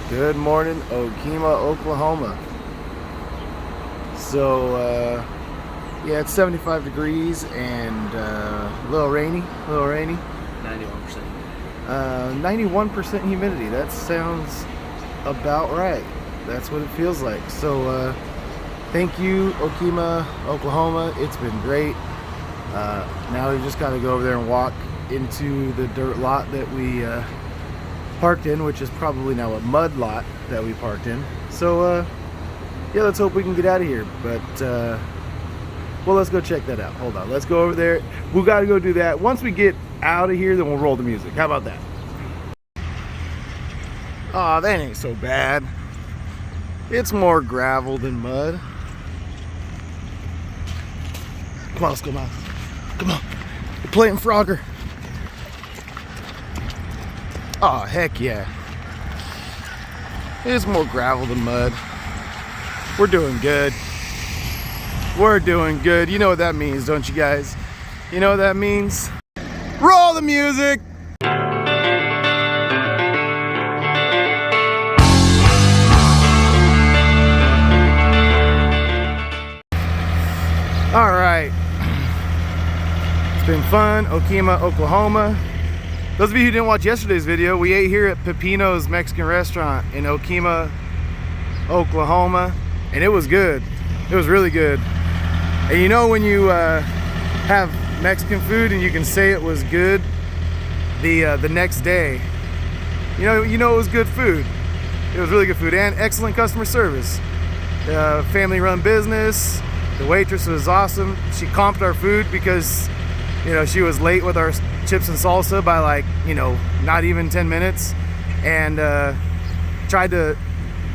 Good morning, Okemah, Oklahoma. So, yeah, it's 75 degrees and a little rainy. 91%. 91% humidity. That sounds about right. That's what it feels like. So, thank you, Okemah, Oklahoma. It's been great. Now we just got to go over there and walk into the dirt lot that we parked in, which is probably now a mud lot that we parked in. So yeah, let's hope we can get out of here. But well, let's go check that out. Hold on, let's go over there. We got to go do that. Once we get out of here, then we'll roll the music. How about that? Oh, that ain't so bad. It's more gravel than mud. Come on, let's go, Miles. Come on, we're playing Frogger. Oh, heck yeah. It's more gravel than mud. We're doing good. We're doing good. You know what that means, don't you guys? You know what that means? Roll the music! All right. It's been fun. Okemah, Oklahoma. Those of you who didn't watch yesterday's video, we ate here at Pepino's Mexican restaurant in Okemah, Oklahoma, and it was good. It was really good. And you know when you have Mexican food and you can say it was good the next day, you know it was good food. It was really good food and excellent customer service. Family-run business. The waitress was awesome. She comped our food because she was late with our chips and salsa by not even 10 minutes, and tried to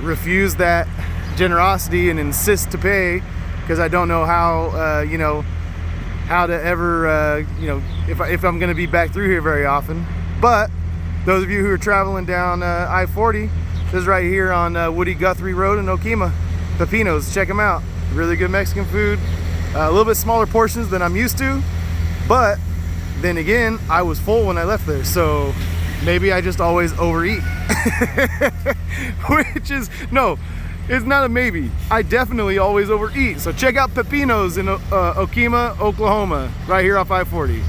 refuse that generosity and insist to pay because I don't know how how to ever if I'm gonna be back through here very often. But those of you who are traveling down I-40, this is right here on Woody Guthrie Road in Okemah. Pepino's, check them out. Really good Mexican food. A little bit smaller portions than I'm used to, but then again, I was full when I left there, so maybe I just always overeat. Which is, no, it's not a maybe. I definitely always overeat. So check out Pepino's in Okemah, Oklahoma, right here off I-40.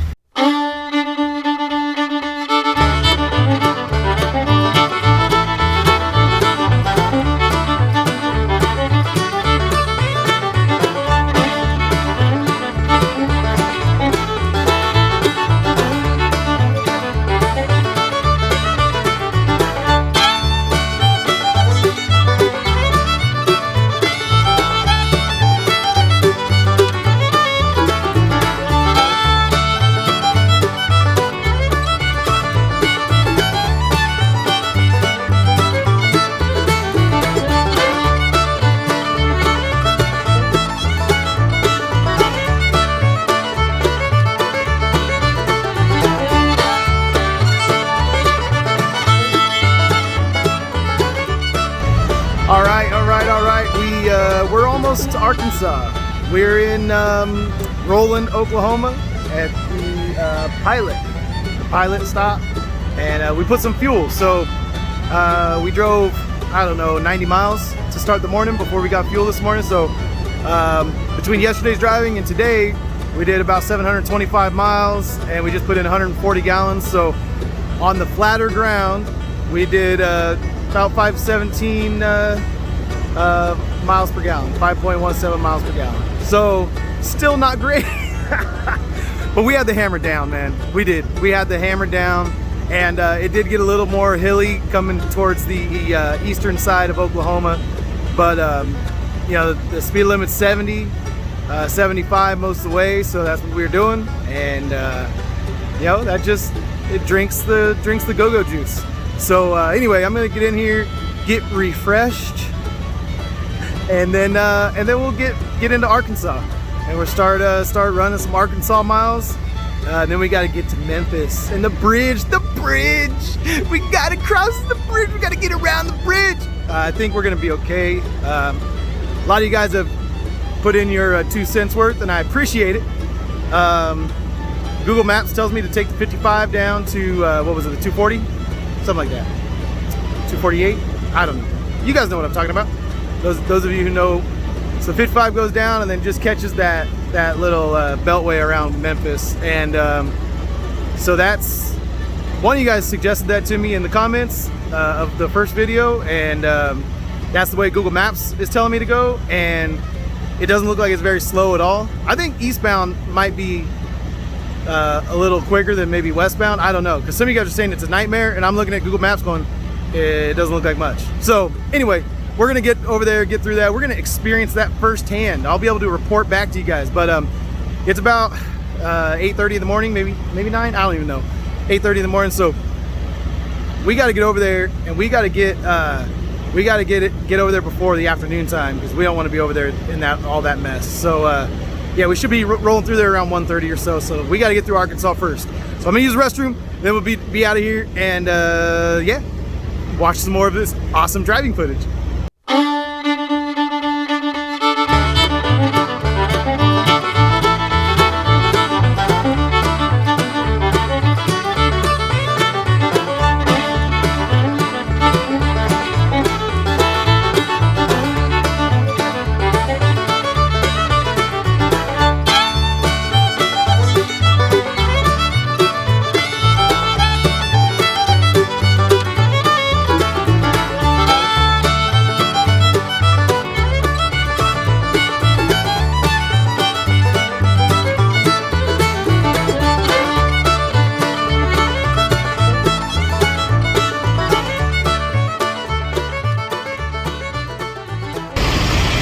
We're almost to Arkansas. We're in Roland, Oklahoma at the pilot stop, and we put some fuel. So we drove, I don't know, 90 miles to start the morning before we got fuel this morning. So between yesterday's driving and today, we did about 725 miles, and we just put in 140 gallons. So on the flatter ground, we did about 517 miles per gallon, 5.17 miles per gallon. So still not great, but we had the hammer down, man. We did. We had the hammer down, and it did get a little more hilly coming towards the eastern side of Oklahoma. But the speed limit's 70, 75 most of the way, so that's what we were doing. And that just drinks the go-go juice. So anyway, I'm gonna get in here, get refreshed, and then we'll get into Arkansas, and we'll start running some Arkansas miles. Then we got to get to Memphis, and the bridge. We got to cross the bridge. We got to get around the bridge. I think we're gonna be okay. A lot of you guys have put in your 2 cents worth, and I appreciate it. Google Maps tells me to take the 55 down to what was it, the 240, something like that, 248. I don't know. You guys know what I'm talking about. Those of you who know. So 55 goes down and then just catches that little beltway around Memphis. And so that's, one of you guys suggested that to me in the comments of the first video. And that's the way Google Maps is telling me to go. And it doesn't look like it's very slow at all. I think eastbound might be a little quicker than maybe westbound. I don't know, because some of you guys are saying it's a nightmare, and I'm looking at Google Maps going, it doesn't look like much. So anyway, we're gonna get over there, get through that. We're gonna experience that firsthand. I'll be able to report back to you guys. But it's about 8:30 in the morning, maybe 9. I don't even know. 8:30 in the morning. So we got to get over there, and we got to get over there before the afternoon time, because we don't want to be over there in all that mess. So yeah, we should be rolling through there around 1:30 or so. So we got to get through Arkansas first. So I'm gonna use the restroom, then we'll be out of here, and yeah, watch some more of this awesome driving footage.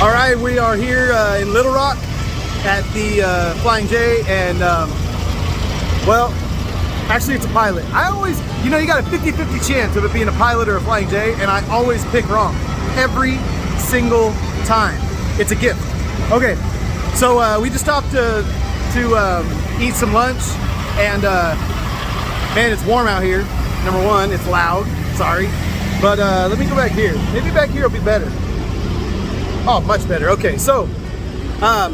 All right, we are here in Little Rock at the Flying J, and well, actually it's a pilot. I always, you know, you got a 50-50 chance of it being a pilot or a Flying J, and I always pick wrong every single time. It's a gift. Okay, so we just stopped to eat some lunch, and man, it's warm out here. Number one, it's loud. Sorry, but let me go back here. Maybe back here will be better. Oh, much better. Okay, so I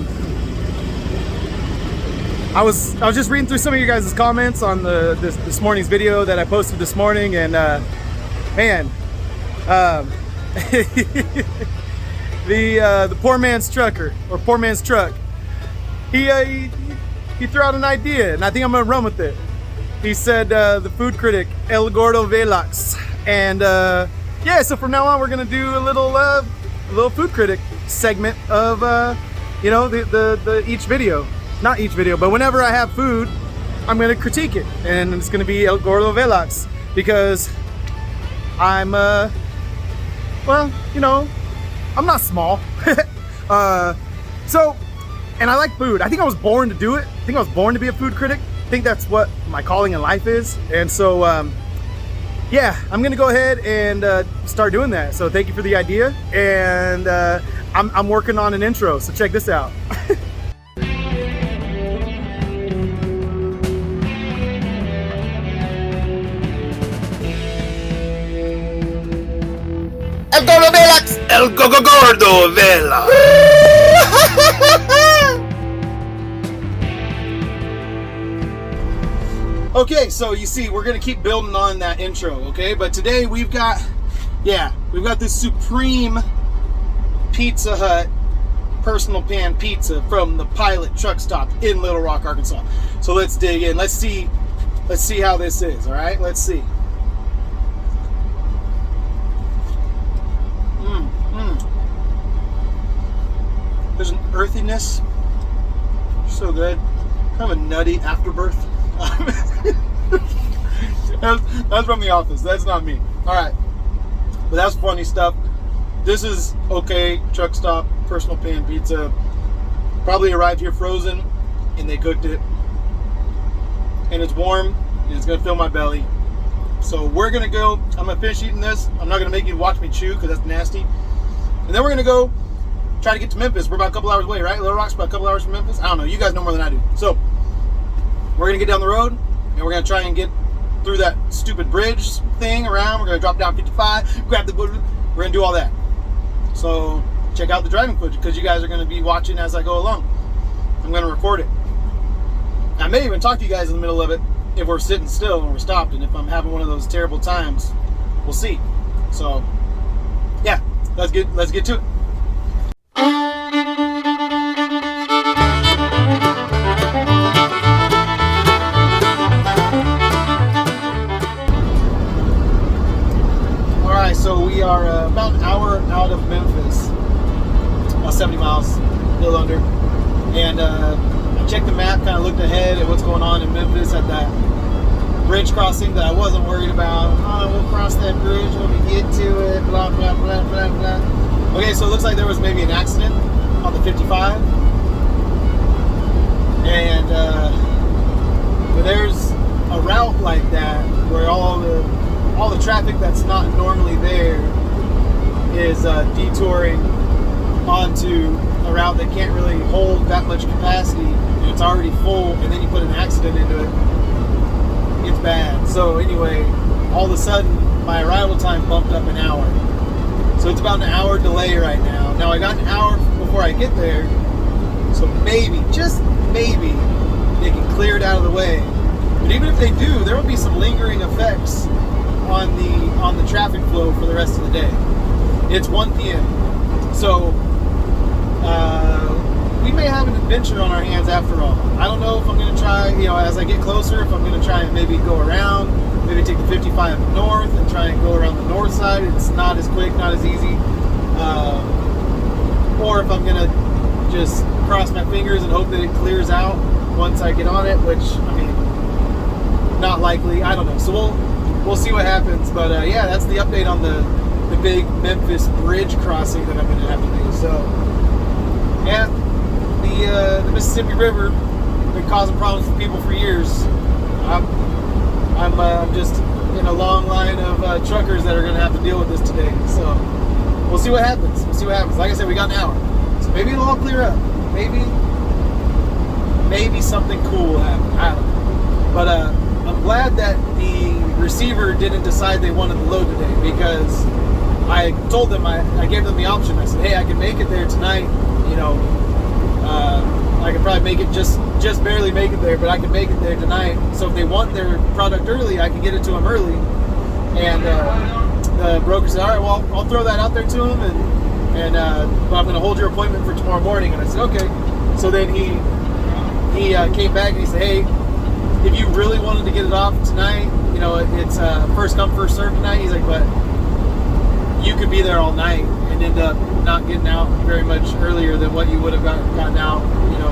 was just reading through some of you guys' comments on this morning's video that I posted this morning, and man, the poor man's trucker, or poor man's truck, he threw out an idea, and I think I'm gonna run with it. He said the food critic El Gordo Velox, and yeah, so from now on we're gonna do a little food critic segment of you know, the each video, not each video, but whenever I have food, I'm gonna critique it, and it's gonna be El Gordo Velox, because I'm well, you know, I'm not small. So, and I like food. I think I was born to do it. I think I was born to be a food critic. I think that's what my calling in life is. And so yeah, I'm gonna go ahead and start doing that. So thank you for the idea, and I'm working on an intro, so check this out. El Gordo Velox! El Gordo Velox! Okay, so you see, we're gonna keep building on that intro, okay? But today we've got this supreme Pizza Hut personal pan pizza from the Pilot truck stop in Little Rock, Arkansas. So let's dig in. Let's see how this is. All right, let's see. There's an earthiness. So good. Kind of a nutty afterbirth. That's from The Office. That's not me. All right, but that's funny stuff. This is okay. Truck stop personal pan pizza. Probably arrived here frozen, and they cooked it, and it's warm, and it's gonna fill my belly. So we're gonna go. I'm gonna finish eating this. I'm not gonna make you watch me chew because that's nasty. And then we're gonna go try to get to Memphis. We're about a couple hours away, right? Little Rock's about a couple hours from Memphis. I don't know. You guys know more than I do. So we're gonna get down the road, and we're gonna try and get through that stupid bridge thing around. We're gonna drop down 55, grab the boot. We're gonna do all that. So check out the driving footage, because you guys are gonna be watching as I go along. I'm gonna record it. I may even talk to you guys in the middle of it if we're sitting still and we're stopped, and if I'm having one of those terrible times, we'll see. So let's get to it. All right, so we are about an hour out of Memphis, about 70 miles, a little under, and I checked the map, kind of looked ahead at what's going on in Memphis at that bridge crossing that I wasn't worried about. Oh, we'll cross that bridge when we get to it, blah, blah, blah, blah, blah. Okay, so it looks like there was maybe an accident on the 55. And there's a route like that where all the traffic that's not normally there is detouring onto a route that can't really hold that much capacity, and it's already full, and then you put an accident into it. It's bad. So anyway, all of a sudden my arrival time bumped up an hour. So it's about an hour delay right now. Now I got an hour before I get there, so maybe, just maybe, they can clear it out of the way. But even if they do, there will be some lingering effects on the traffic flow for the rest of the day. It's 1 p.m. So we may have an adventure on our hands after all. I don't know if I'm going to try, as I get closer, if I'm going to try and maybe go around, maybe take the 55 north and try and go around the north side. It's not as quick, not as easy. Or if I'm going to just cross my fingers and hope that it clears out once I get on it, which, I mean, not likely. I don't know. So we'll see what happens. But yeah, that's the update on the big Memphis bridge crossing that I'm going to have to do. So yeah, the Mississippi River been causing problems for people for years. I'm just in a long line of truckers that are going to have to deal with this today. So we'll see what happens. We'll see what happens. Like I said, we got an hour, so maybe it'll all clear up. Maybe something cool will happen. I don't know. But I'm glad that the receiver didn't decide they wanted the load today, because I told them, I gave them the option. I said, hey, I can make it there tonight. I could probably make it just barely make it there, but I can make it there tonight. So if they want their product early, I can get it to them early. And the broker said, all right, well, I'll throw that out there to him, and but I'm going to hold your appointment for tomorrow morning. And I said, okay. So then he came back and he said, hey, if you really wanted to get it off tonight, it's first come, first serve tonight. He's like, but you could be there all night and end up not getting out very much earlier than what you would have gotten out,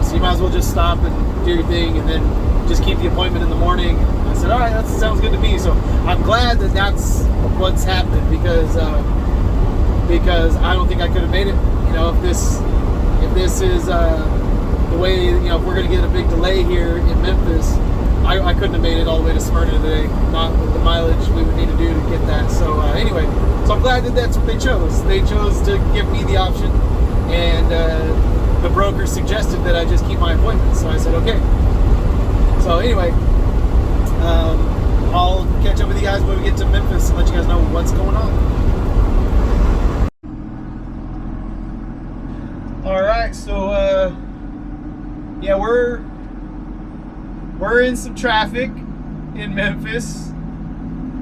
so you might as well just stop and do your thing and then just keep the appointment in the morning. And I said, all right, that sounds good to me. So I'm glad that that's what's happened, because I don't think I could have made it, if this is the way, if we're going to get a big delay here in Memphis, I couldn't have made it all the way to Smyrna today, not with the mileage we would need to do to get that. So anyway, so I'm glad that that's what they chose. They chose to give me the option, and the broker suggested that I just keep my appointment. So I said, okay. So anyway, I'll catch up with you guys when we get to Memphis and let you guys know what's going on. All right, so yeah, we're in some traffic in Memphis,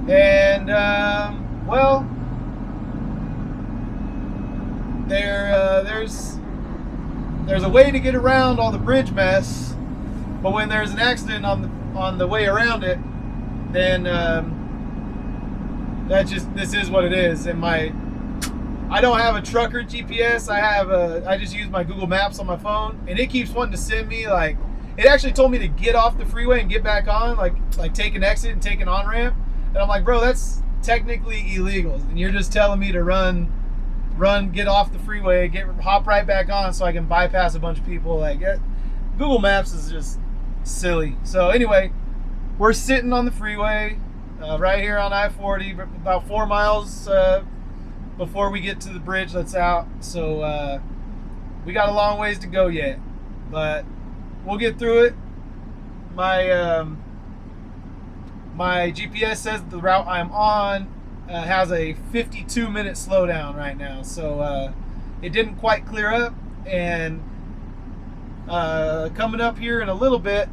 and well, there's a way to get around all the bridge mess, but when there's an accident on the way around it, then this is what it is. And I don't have a trucker GPS. I just use my Google Maps on my phone, and it keeps wanting to send me, like, it actually told me to get off the freeway and get back on, like take an exit and take an on-ramp. And I'm like, bro, that's technically illegal. And you're just telling me to run, get off the freeway, hop right back on so I can bypass a bunch of people. Like, Google Maps is just silly. So anyway, we're sitting on the freeway right here on I-40, about 4 miles before we get to the bridge that's out. So we got a long ways to go yet, but we'll get through it. My GPS says the route I'm on has a 52-minute slowdown right now, so it didn't quite clear up. And coming up here in a little bit,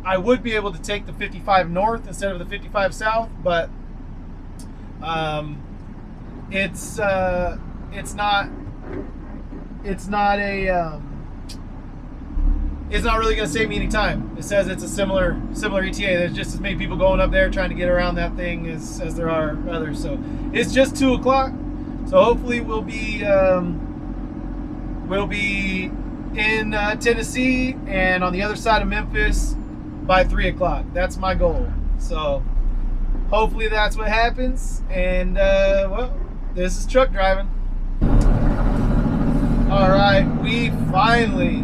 I would be able to take the 55 north instead of the 55 south, but it's it's not really going to save me any time. It says it's a similar ETA. There's just as many people going up there trying to get around that thing as there are others. So it's just 2 o'clock. So hopefully we'll be in Tennessee and on the other side of Memphis by 3 o'clock. That's my goal. So hopefully that's what happens. And well, this is truck driving. All right, we finally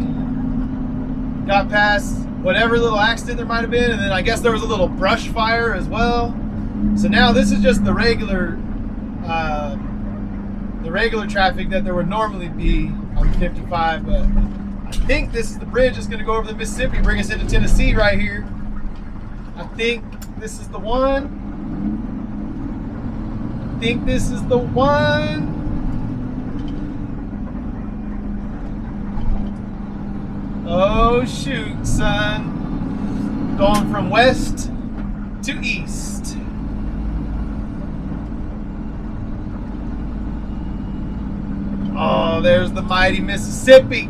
got past whatever little accident there might have been, and then I guess there was a little brush fire as well. So now this is just the regular traffic that there would normally be on 55, but I think this is the bridge that's going to go over the Mississippi, bring us into Tennessee right here. I think this is the one. Oh shoot, son. Going from west to east. Oh, there's the mighty Mississippi.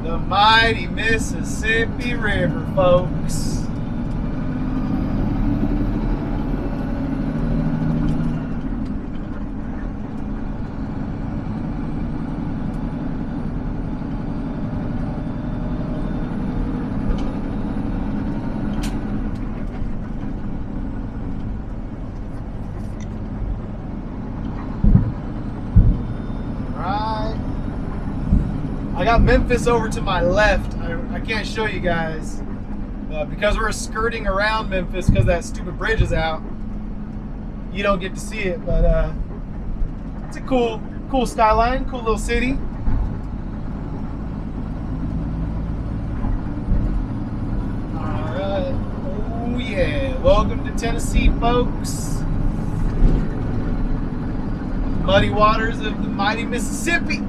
The mighty Mississippi River, folks. I got Memphis over to my left. I can't show you guys because we're skirting around Memphis because that stupid bridge is out. You don't get to see it, but it's a cool skyline, cool little city. All right. Oh yeah. Welcome to Tennessee, folks. Muddy waters of the mighty Mississippi.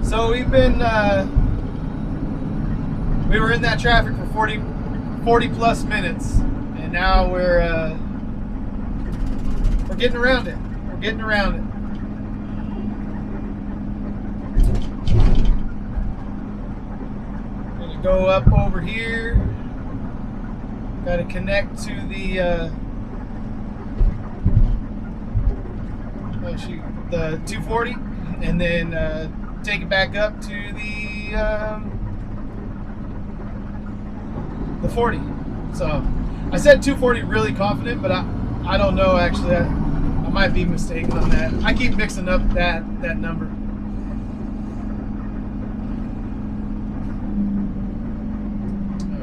So we've been, we were in that traffic for 40 plus minutes, and now we're getting around it. We're getting around it. Gonna go up over here. Got to connect to the the 240, and then take it back up to the 40. So I said 240 really confident, but I don't know actually. I might be mistaken on that. I keep mixing up that number.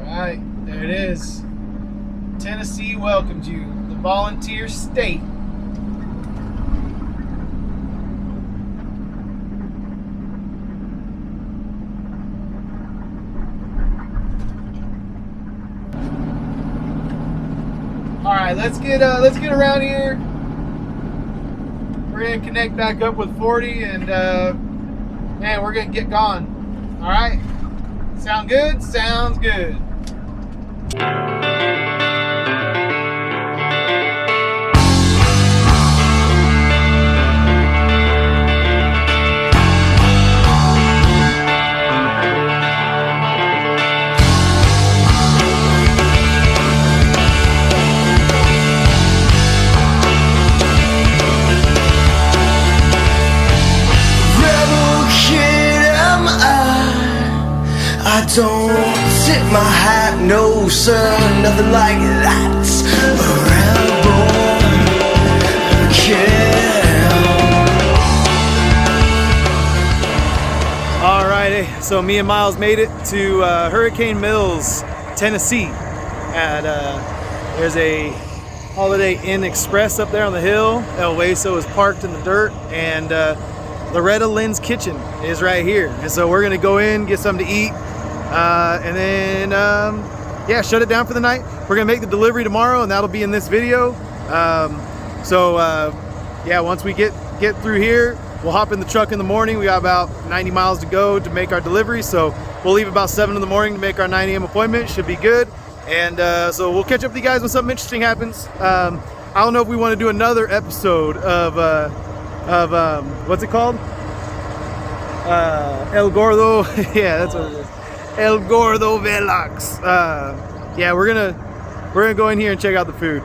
All right, there it is. Tennessee welcomes you, the volunteer state. All right, let's get around here. We're gonna connect back up with 40, and man, we're gonna get gone. All right, sound good? Sounds good. I don't tip my hat, no sir, nothing like that. Around born, yeah. All righty, so me and Miles made it to Hurricane Mills, Tennessee. There's a Holiday Inn Express up there on the hill. El Hueso is parked in the dirt, and Loretta Lynn's Kitchen is right here. And so we're gonna go in, get something to eat, and then yeah, shut it down for the night. We're gonna make the delivery tomorrow, and that'll be in this video. Yeah, once we get get through here. We'll hop in the truck in the morning. We got about 90 miles to go to make our delivery. So we'll leave about 7 in the morning to make our 9 a.m. appointment. Should be good. And so we'll catch up with you guys when something interesting happens. I don't know if we want to do another episode of what's it called? El Gordo. Yeah, that's what it is. El Gordo Velox. Yeah, we're gonna go in here and check out the food.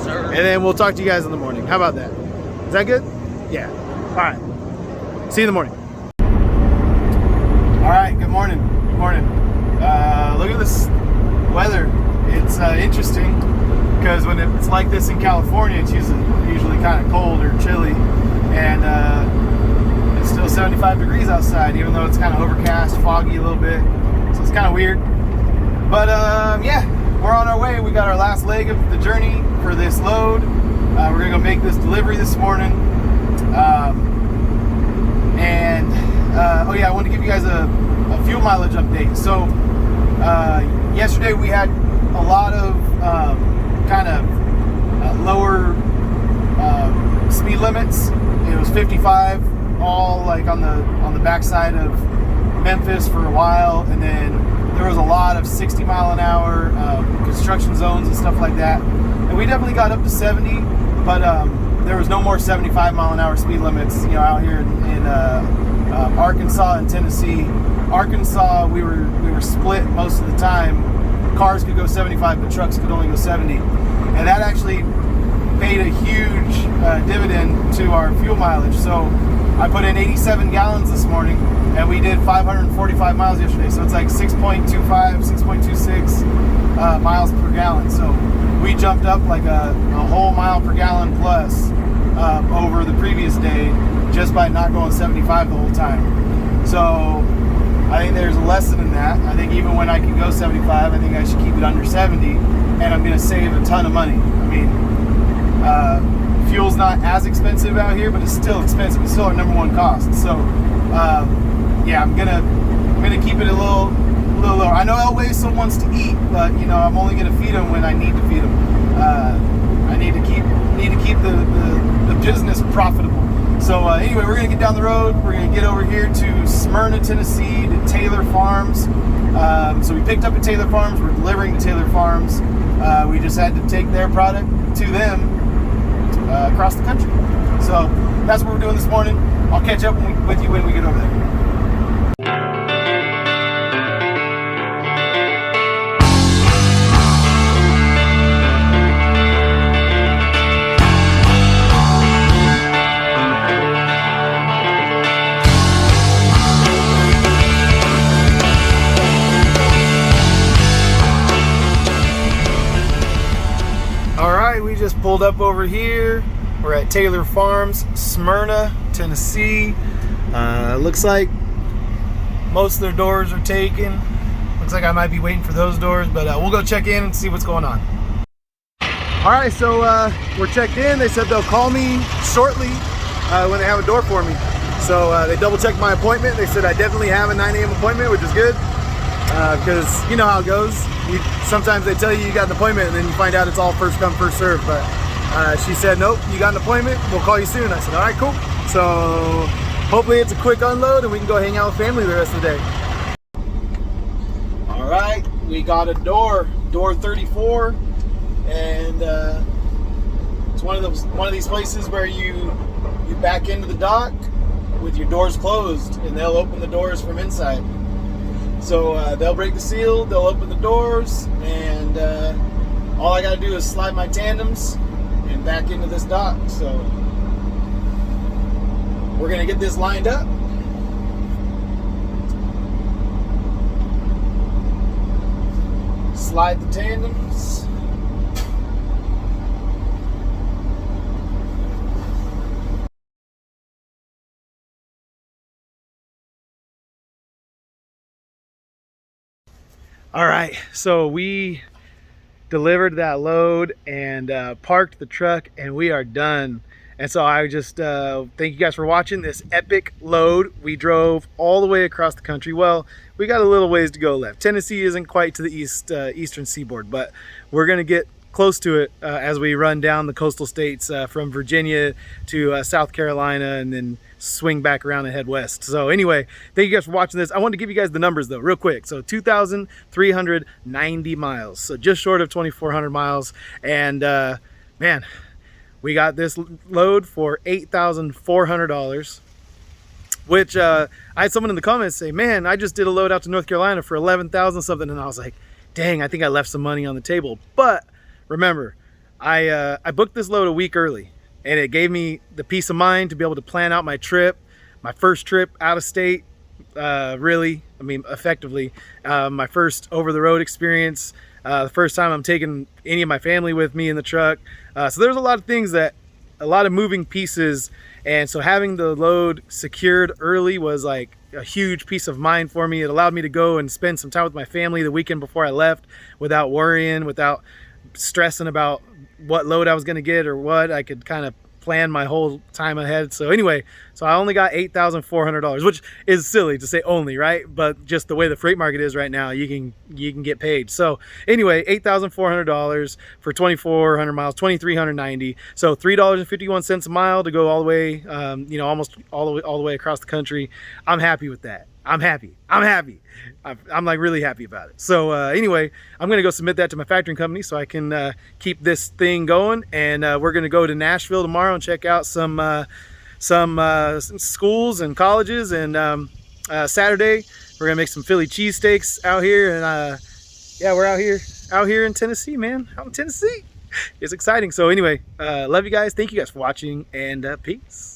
Sir. And then we'll talk to you guys in the morning. How about that? Is that good? Yeah. All right. See you in the morning. All right. Good morning. Good morning. Look at this weather. It's interesting because when it's like this in California, it's usually kind of cold or chilly, and it's still 75 degrees outside, even though it's kind of overcast, foggy a little bit. So it's kind of weird. But yeah, we're on our way. We got our last leg of the journey for this load. We're gonna go make this delivery this morning. Oh yeah, I want to give you guys a fuel mileage update. So yesterday we had a lot of kind of lower speed limits. It was 55 all like on the backside of Memphis for a while, and then there was a lot of 60 mile an hour construction zones and stuff like that, and we definitely got up to 70, but there was no more 75 mile an hour speed limits, you know, out here in Arkansas and Tennessee. Arkansas, we were split most of the time. Cars could go 75, but trucks could only go 70, and that actually paid a huge dividend to our fuel mileage. So I put in 87 gallons this morning, and we did 545 miles yesterday. So it's like 6.25, 6.26 miles per gallon. So we jumped up like a whole mile per gallon plus over the previous day just by not going 75 the whole time. So I think there's a lesson in that. I think even when I can go 75, I think I should keep it under 70, and I'm going to save a ton of money. I mean, fuel's not as expensive out here, but it's still expensive. It's still our #1 cost. So yeah, I'm gonna keep it a little lower. I know Elway still wants to eat, but you know, I'm only gonna feed him when I need to feed him. I need to keep the business profitable. So anyway, we're gonna get down the road. We're gonna get over here to Smyrna, Tennessee, to Taylor Farms. So we picked up at Taylor Farms. We're delivering to Taylor Farms. We just had to take their product to them across the country. So that's what we're doing this morning. I'll catch up with you when we get over there. Just pulled up over here. We're at Taylor Farms, Smyrna, Tennessee. Looks like most of their doors are taken. Looks like I might be waiting for those doors, but we'll go check in and see what's going on. All right, so we're checked in. They said they'll call me shortly when they have a door for me. So they double checked my appointment. They said I definitely have a 9 a.m. appointment, which is good. Because you know how it goes. Sometimes they tell you got an appointment and then you find out it's all first come, first serve. But she said, nope, you got an appointment. We'll call you soon. I said, all right, cool. So hopefully it's a quick unload and we can go hang out with family the rest of the day. All right, we got a door 34, and it's one of these places where you back into the dock with your doors closed, and they'll open the doors from inside. So they'll break the seal, they'll open the doors, and all I gotta do is slide my tandems and back into this dock. So we're gonna get this lined up. Slide the tandems. All right, so we delivered that load and parked the truck, and we are done. And so I just thank you guys for watching this epic load. We drove all the way across the country. Well, we got a little ways to go left. Tennessee isn't quite to the eastern seaboard, but we're gonna get close to it as we run down the coastal states from Virginia to South Carolina, and then swing back around and head west. So anyway, thank you guys for watching this. I wanted to give you guys the numbers though real quick. So 2,390 miles, so just short of 2,400 miles. And man, we got this load for $8,400, which I had someone in the comments say, man, I just did a load out to North Carolina for 11,000 something. And I was like, dang, I think I left some money on the table. But remember, I booked this load a week early, and it gave me the peace of mind to be able to plan out my trip, my first trip out of state, really, I mean, effectively, my first over-the-road experience, the first time I'm taking any of my family with me in the truck. So there's a lot of things a lot of moving pieces, and so having the load secured early was like a huge peace of mind for me. It allowed me to go and spend some time with my family the weekend before I left without worrying, without stressing about what load I was going to get or what. I could kind of plan my whole time ahead. So anyway, so I only got $8,400, which is silly to say only, right? But just the way the freight market is right now, you can get paid. So anyway, $8,400 for 2,400 miles, 2,390. So $3.51 a mile to go all the way, you know, almost all the way across the country. I'm happy with that. I'm happy. I'm like really happy about it. So anyway, I'm gonna go submit that to my factoring company so I can keep this thing going. And we're gonna go to Nashville tomorrow and check out some schools and colleges. And Saturday we're gonna make some Philly cheesesteaks out here. And yeah, we're out here in Tennessee, man. Out in Tennessee. It's exciting. So anyway, love you guys. Thank you guys for watching, and peace.